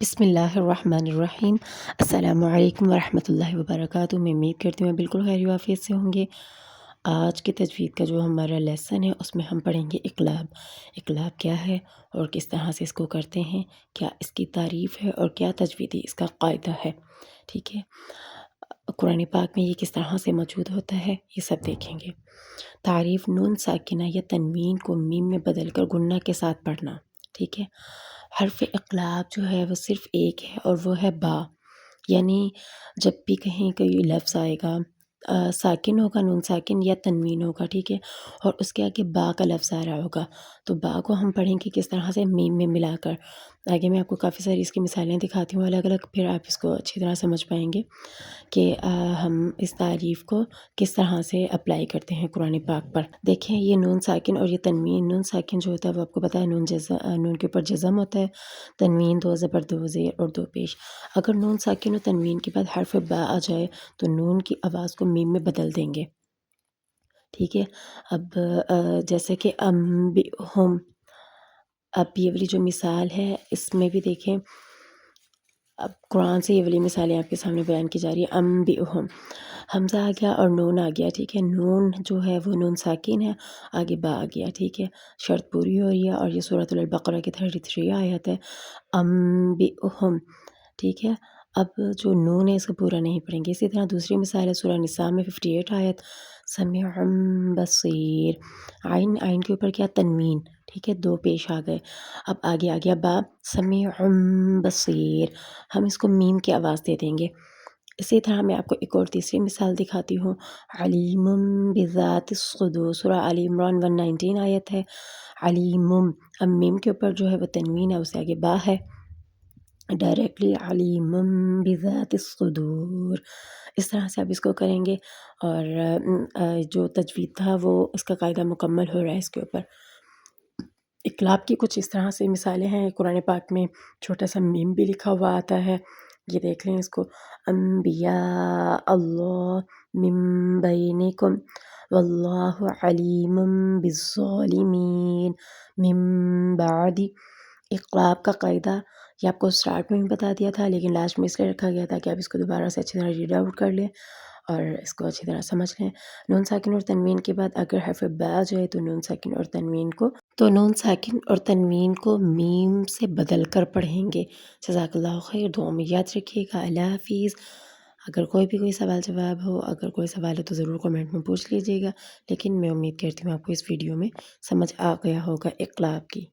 بسم اللہ الرحمن الرحیم۔ السلام علیکم ورحمۃ اللہ وبرکاتہ۔ میں امید کرتی ہوں بالکل خیر وافیت سے ہوں گے۔ آج کی تجوید کا جو ہمارا لیسن ہے اس میں ہم پڑھیں گے اقلاب۔ اقلاب کیا ہے اور کس طرح سے اس کو کرتے ہیں، کیا اس کی تعریف ہے اور کیا تجویدی اس کا قاعدہ ہے، ٹھیک ہے۔ قرآن پاک میں یہ کس طرح سے موجود ہوتا ہے یہ سب دیکھیں گے۔ تعریف: نون ساکنہ یا تنوین کو میم میں بدل کر گنہ کے ساتھ پڑھنا، ٹھیک ہے۔ حرف اقلاب جو ہے وہ صرف ایک ہے اور وہ ہے با، یعنی جب بھی کہیں کوئی لفظ آئے گا ساکن ہوگا، نون ساکن یا تنوین ہوگا، ٹھیک ہے، اور اس کے آگے با کا لفظ آ رہا ہوگا تو با کو ہم پڑھیں گے کس طرح سے، میم میں ملا کر۔ آگے میں آپ کو کافی ساری اس کی مثالیں دکھاتی ہوں الگ الگ، پھر آپ اس کو اچھی طرح سمجھ پائیں گے کہ ہم اس تعریف کو کس طرح سے اپلائی کرتے ہیں قرآن پاک پر۔ دیکھیں یہ نون ساکن اور یہ تنوین، نون ساکن جو ہوتا ہے وہ آپ کو پتہ ہے نون کے اوپر جزم ہوتا ہے، تنوین دو زبر دو زیر اور دو پیش۔ اگر نون ساکن اور تنوین کے بعد حرف با آ جائے تو نون کی آواز کو میم میں بدل دیں گے، ٹھیک ہے۔ اب جیسے کہ انبئہم، اب یہ والی جو مثال ہے اس میں بھی دیکھیں، اب قرآن سے یہ والی مثالیں آپ کے سامنے بیان کی جا رہی ہے۔ انبئہم، حمزہ آ گیا اور نون آ گیا، ٹھیک ہے۔ نون جو ہے وہ نون ساکن ہے، آگے با آ گیا، ٹھیک ہے، شرط پوری ہو رہی ہے اور یہ سورۃ البقرہ کی 33 آیت ہے۔ انبئہم، ٹھیک ہے۔ اب جو نون ہے اس کو پورا نہیں پڑھیں گے۔ اسی طرح دوسری مثال ہے سورہ نساء میں 58 آیت، سمیع بصیر، عین کے اوپر کیا، تنوین، ٹھیک ہے، دو پیش آ گئے۔ اب آگے آ گیا با، سمیع بصیر، ہم اس کو میم کی آواز دے دیں گے۔ اسی طرح میں آپ کو ایک اور تیسری مثال دکھاتی ہوں، علیم بذات الصدور، سورہ آل عمران 119 آیت ہے، علیم، اب میم کے اوپر جو ہے وہ تنوین ہے، اسے آگے با ہے، ڈائریکٹلی علیم بذات الصدور۔ اس طرح سے آپ اس کو کریں گے اور جو تجوید تھا وہ اس کا قاعدہ مکمل ہو رہا ہے اس کے اوپر۔ اقلاب کی کچھ اس طرح سے مثالیں ہیں قرآن پاک میں، چھوٹا سا میم بھی لکھا ہوا آتا ہے، یہ دیکھ لیں اس کو، انبیاء اللہ من بینکم واللہ علیم بالظالمین من بعد۔ اقلاب کا قاعدہ یہ آپ کو سٹارٹ میں بھی بتا دیا تھا لیکن لاسٹ میں اس لیے رکھا گیا تھا کہ آپ اس کو دوبارہ سے اچھی طرح ریڈ آؤٹ کر لیں اور اس کو اچھی طرح سمجھ لیں۔ نون ساکن اور تنوین کے بعد اگر حرف با آ جائے تو نون ساکن اور تنوین کو میم سے بدل کر پڑھیں گے۔ جزاک اللہ خیر، دعا میں یاد رکھیے گا۔ اللہ حافظ۔ اگر کوئی سوال جواب ہو، اگر کوئی سوال ہے تو ضرور کمنٹ میں پوچھ لیجیے گا، لیکن میں امید کرتی ہوں آپ کو اس ویڈیو میں سمجھ آ گیا ہوگا اقلاب کی۔